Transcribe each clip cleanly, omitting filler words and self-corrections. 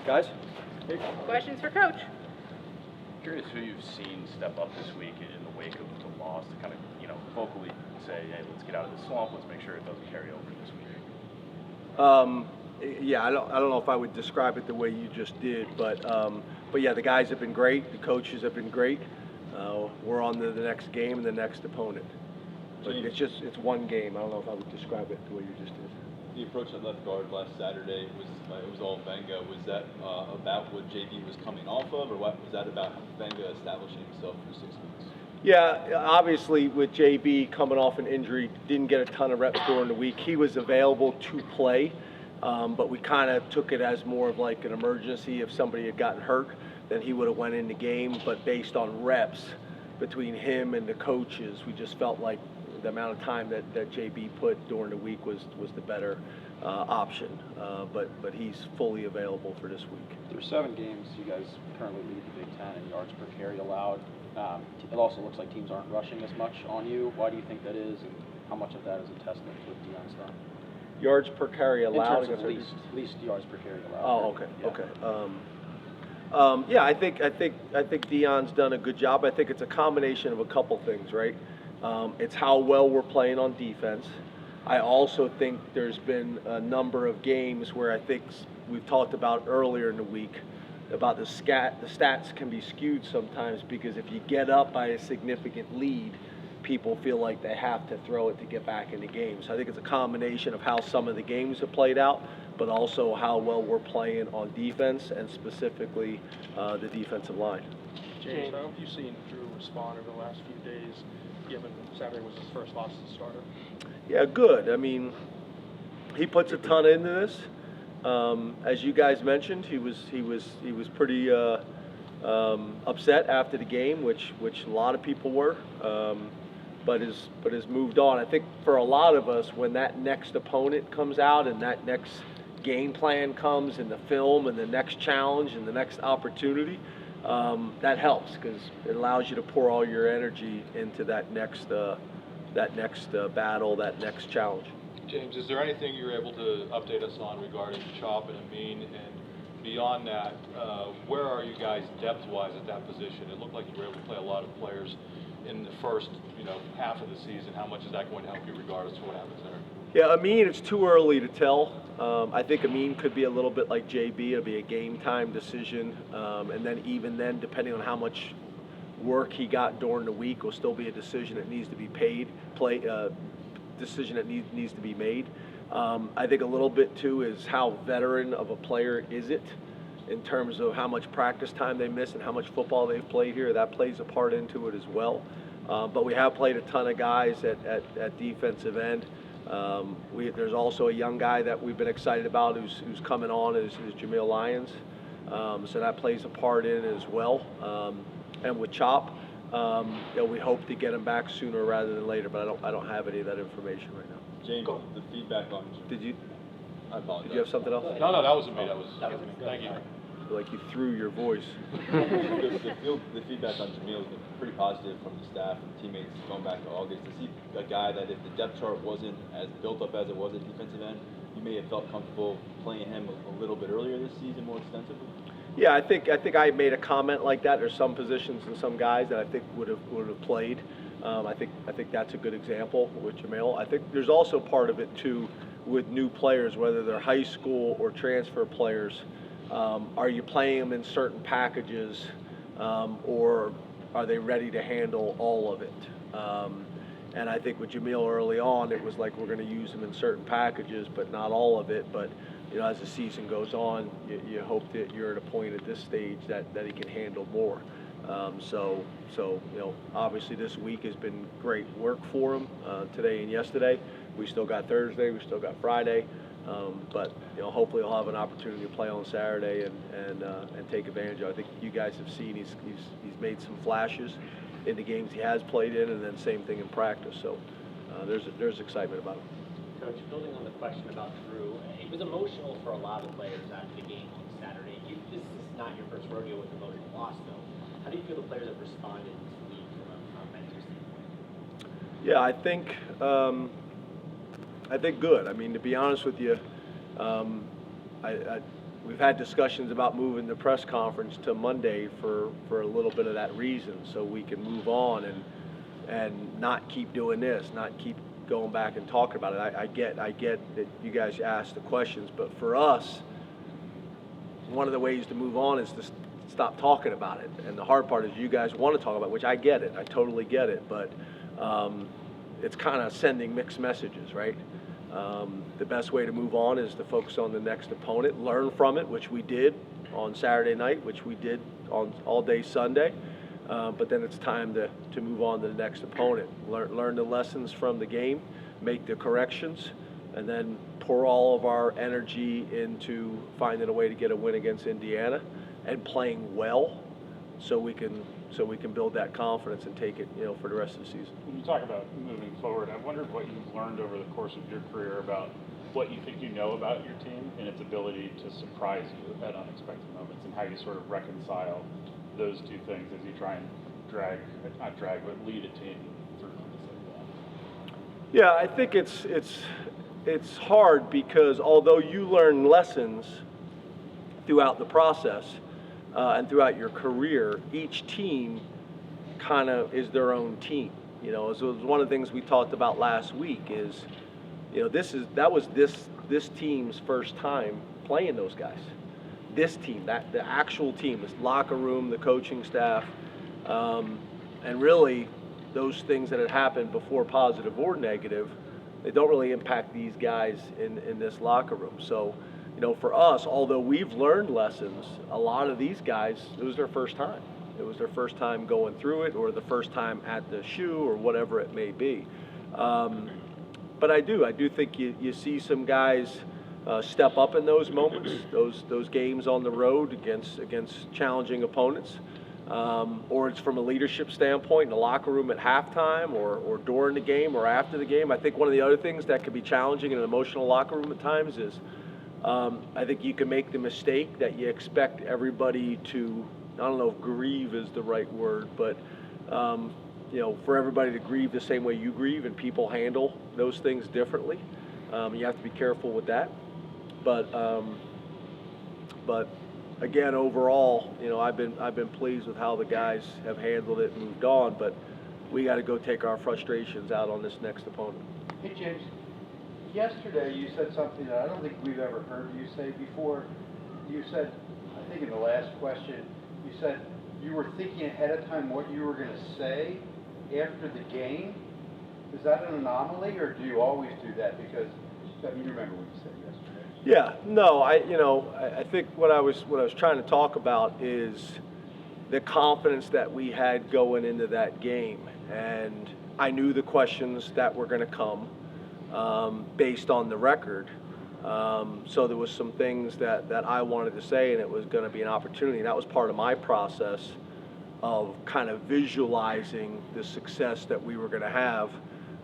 Guys? Questions for Coach? Curious who you've seen step up this week in the wake of the loss to kind of, vocally say, hey, let's get out of the swamp, let's make sure it doesn't carry over this week. Yeah, I don't know if I would describe it the way you just did, but yeah, the guys have been great, the coaches have been great. We're on to the next game and the next opponent. But it's one game. I don't know if I would describe it the way you just did. The approach at left guard last Saturday was all Venga. Was that about what JB was coming off of, or what was that about Venga establishing himself for 6 weeks? Yeah, obviously with JB coming off an injury, didn't get a ton of reps during the week. He was available to play, but we kind of took it as more of like an emergency. If somebody had gotten hurt, then he would have went in the game. But based on reps between him and the coaches, we just felt like the amount of time that JB put during the week was the better option. But he's fully available for this week. Through 7 games, you guys currently lead the Big Ten in yards per carry allowed. It also looks like teams aren't rushing as much on you. Why do you think that is, and how much of that is a testament to what Deion's done? Yards per carry allowed? In terms of least yards per carry allowed. Oh, okay, yeah. Okay. Yeah, I think Deion's done a good job. I think it's a combination of a couple things, right? It's how well we're playing on defense. I also think there's been a number of games where I think we've talked about earlier in the week about the stats can be skewed sometimes because if you get up by a significant lead, people feel like they have to throw it to get back in the game. So I think it's a combination of how some of the games have played out, but also how well we're playing on defense and specifically the defensive line. James, how have you seen Drew respond over the last few days, given Saturday was his first loss as a starter? Yeah, good. I mean, he puts a ton into this. As you guys mentioned, he was pretty upset after the game, which a lot of people were, but has moved on. I think for a lot of us, when that next opponent comes out and that next game plan comes and the film and the next challenge and the next opportunity, that helps because it allows you to pour all your energy into that next battle, that next challenge. James, is there anything you're able to update us on regarding Chop and Amin? And beyond that, where are you guys depth-wise at that position? It looked like you were able to play a lot of players in the first half of the season. How much is that going to help you regardless of what happens there? Yeah, Amin, it's too early to tell. I think Amin could be a little bit like JB. It'll be a game-time decision. And then even then, depending on how much work he got during the week, will still be a decision that needs to be decision that needs to be made. I think a little bit too is how veteran of a player is it in terms of how much practice time they miss and how much football they've played here. That plays a part into it as well. But we have played a ton of guys at defensive end. There's also a young guy that we've been excited about who's coming on is Nittany Lions. So that plays a part in it as well. And with Chop, we hope to get him back sooner rather than later, but I don't have any of that information right now. James, the feedback on. Did you? I apologize. Did you have something else? No, that wasn't me. That was me. Thank you. Like you threw your voice. The feedback on Jamil has been pretty positive from the staff and teammates going back to August. To see a guy that if the depth chart wasn't as built up as it was at defensive end, you may have felt comfortable playing him a little bit earlier this season more extensively. Yeah, I think I made a comment like that. There's some positions and some guys that I think would have played. I think that's a good example with Jamil. I think there's also part of it too with new players, whether they're high school or transfer players. Are you playing them in certain packages, or are they ready to handle all of it? And I think with Jamil early on, it was like we're going to use him in certain packages, but not all of it. But as the season goes on, you hope that you're at a point at this stage that he can handle more. So obviously this week has been great work for him today and yesterday. We still got Thursday, we still got Friday, but hopefully he'll have an opportunity to play on Saturday and take advantage of it. I think you guys have seen he's made some flashes in the games he has played in, and then same thing in practice. So there's excitement about him. Coach, building on the question about Drew, it was emotional for a lot of players after the game on Saturday. This is not your first rodeo with emotional loss, though. How do you feel the players have responded this week from a mental standpoint? Yeah, I think good. I mean, to be honest with you, we've had discussions about moving the press conference to Monday for a little bit of that reason, so we can move on and not keep doing this, not keep going back and talking about it. I get that you guys ask the questions, but for us, one of the ways to move on is to stop talking about it. And the hard part is you guys want to talk about it, which I get it. I totally get it. But it's kind of sending mixed messages, right? The best way to move on is to focus on the next opponent, learn from it, which we did on Saturday night, which we did on all day Sunday. But then it's time to move on to the next opponent. Learn the lessons from the game, make the corrections, and then pour all of our energy into finding a way to get a win against Indiana and playing well, so we can build that confidence and take it, for the rest of the season. When you talk about moving forward, I wondered what you've learned over the course of your career about what you think you know about your team and its ability to surprise you at unexpected moments, and how you sort of reconcile those two things as you try and lead a team through moments like that. Yeah, I think it's hard because although you learn lessons throughout the process and throughout your career, each team kind of is their own team. So it was one of the things we talked about last week is, that was this team's first time playing those guys. This team, the actual team, this locker room, the coaching staff, and really those things that had happened before, positive or negative, they don't really impact these guys in this locker room. So, for us, although we've learned lessons, a lot of these guys, it was their first time. It was their first time going through it, or the first time at the shoe, or whatever it may be. But I do think you see some guys step up in those moments, those games on the road against challenging opponents. Or it's from a leadership standpoint in the locker room at halftime or during the game or after the game. I think one of the other things that could be challenging in an emotional locker room at times is I think you can make the mistake that you expect everybody to, I don't know if grieve is the right word, but for everybody to grieve the same way you grieve, and people handle those things differently. You have to be careful with that. But again, overall, I've been pleased with how the guys have handled it and moved on, but we got to go take our frustrations out on this next opponent. Hey, James, yesterday you said something that I don't think we've ever heard you say before. You said, I think in the last question, you said you were thinking ahead of time what you were going to say after the game. Is that an anomaly, or do you always do that? Because, you remember what you said yesterday. Yeah, no, I think what I was trying to talk about is the confidence that we had going into that game, and I knew the questions that were going to come based on the record. So there was some things that I wanted to say, and it was going to be an opportunity. And that was part of my process of kind of visualizing the success that we were going to have.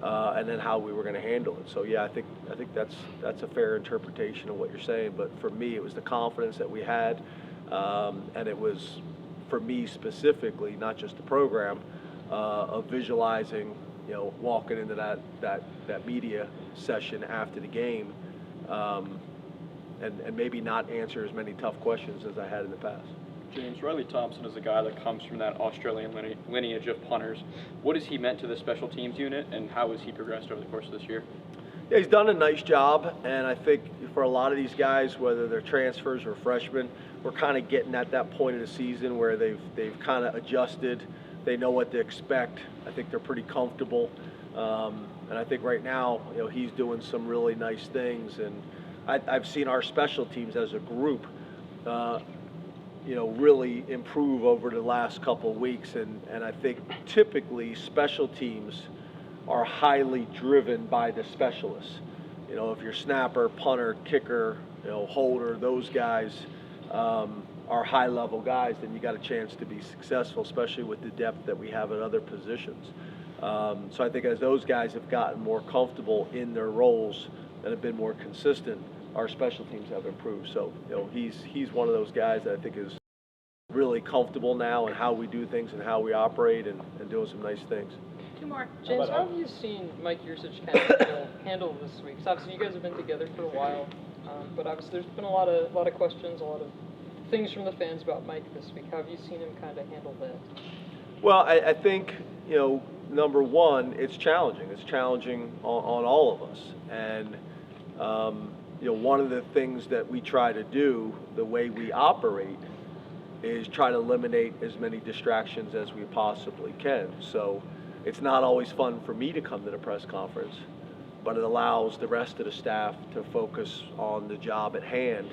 And then how we were going to handle it. So yeah, I think that's a fair interpretation of what you're saying. But for me, it was the confidence that we had, and it was for me specifically, not just the program, of visualizing, walking into that media session after the game, and maybe not answer as many tough questions as I had in the past. James, Riley Thompson is a guy that comes from that Australian lineage of punters. What has he meant to the special teams unit, and how has he progressed over the course of this year? Yeah, he's done a nice job, and I think for a lot of these guys, whether they're transfers or freshmen, we're kind of getting at that point of the season where they've kind of adjusted. They know what to expect. I think they're pretty comfortable, and I think right now, he's doing some really nice things. And I've seen our special teams as a group, really improve over the last couple of weeks, and I think typically special teams are highly driven by the specialists. If you're snapper, punter, kicker, holder, those guys are high-level guys, then you got a chance to be successful, especially with the depth that we have at other positions. So I think as those guys have gotten more comfortable in their roles and have been more consistent, our special teams have improved. So, he's one of those guys that I think is really comfortable now in how we do things and how we operate, and doing some nice things. Two more. James, how have you seen Mike Yursich kind of handle this week? 'Cause obviously you guys have been together for a while, but obviously there's been a lot of questions, a lot of things from the fans about Mike this week. How have you seen him kind of handle that? Well, I think, number one, it's challenging. It's challenging on all of us. And, one of the things that we try to do, the way we operate, is try to eliminate as many distractions as we possibly can. So it's not always fun for me to come to the press conference, but it allows the rest of the staff to focus on the job at hand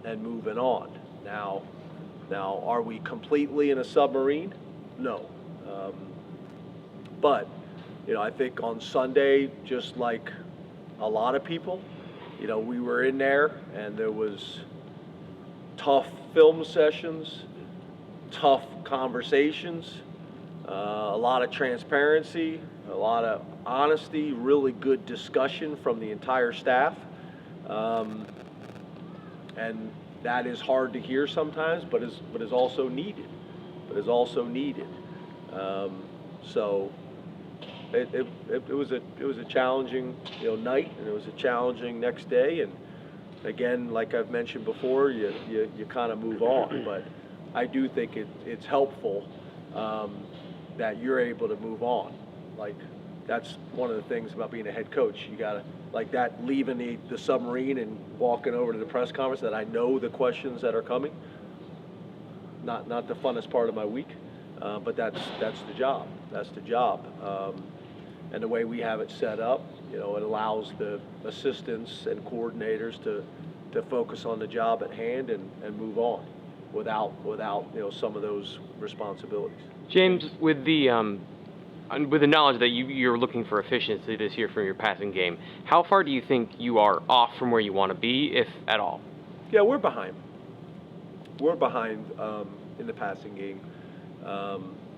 and moving on. Now, are we completely in a submarine? No. But, I think on Sunday, just like a lot of people, we were in there and there was tough film sessions, tough conversations, a lot of transparency, a lot of honesty, really good discussion from the entire staff. And that is hard to hear sometimes, but is also needed. So it was a challenging night, and it was a challenging next day. And again, like I've mentioned before, you kind of move on. But I do think it's helpful that you're able to move on. Like, that's one of the things about being a head coach. You gotta, like that, leaving the submarine and walking over to the press conference, that I know the questions that are coming. Not the funnest part of my week, but that's the job. That's the job. And the way we have it set up, it allows the assistants and coordinators to focus on the job at hand and move on without some of those responsibilities. James, with the knowledge that you're looking for efficiency this year from your passing game, how far do you think you are off from where you want to be, if at all? Yeah, we're behind. We're behind in the passing game.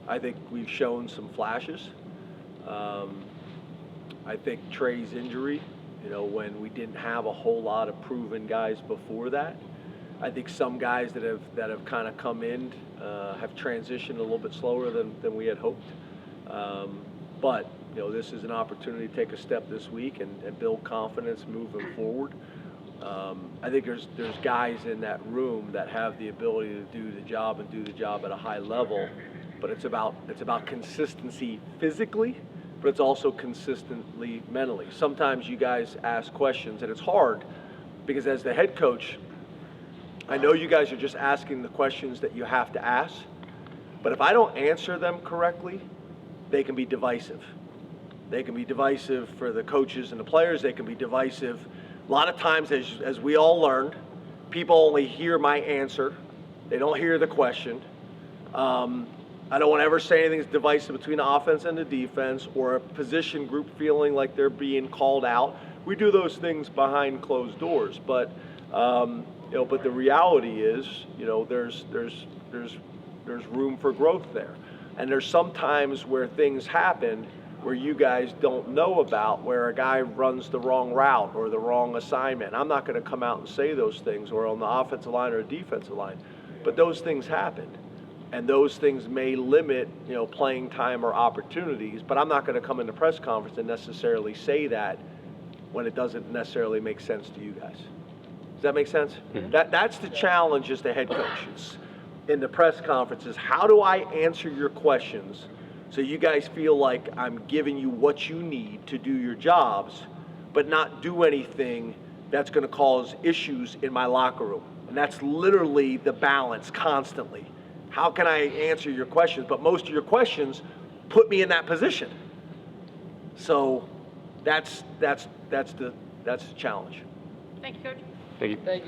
I think we've shown some flashes. I think Trey's injury, when we didn't have a whole lot of proven guys before that. I think some guys that have kind of come in have transitioned a little bit slower than we had hoped. But this is an opportunity to take a step this week and build confidence moving forward. I think there's guys in that room that have the ability to do the job at a high level, but it's about consistency physically, but it's also consistently mentally. Sometimes you guys ask questions, and it's hard because as the head coach, I know you guys are just asking the questions that you have to ask, but if I don't answer them correctly, they can be divisive. They can be divisive for the coaches and the players. They can be divisive. A lot of times, as we all learned, people only hear my answer. They don't hear the question. I don't want to ever say anything that's divisive between the offense and the defense, or a position group feeling like they're being called out. We do those things behind closed doors, but but the reality is, there's room for growth there, and there's some times where things happen where you guys don't know about, where a guy runs the wrong route or the wrong assignment. I'm not going to come out and say those things, or on the offensive line or defensive line, but those things happen. And those things may limit, playing time or opportunities, but I'm not going to come in the press conference and necessarily say that when it doesn't necessarily make sense to you guys. Does that make sense? Mm-hmm. That's the challenge as the head coach. It's in the press conferences, how do I answer your questions so you guys feel like I'm giving you what you need to do your jobs, but not do anything that's going to cause issues in my locker room? And that's literally the balance constantly. How can I answer your questions? But most of your questions put me in that position. So that's the challenge. Thank you, Coach. Thank you. Thank you.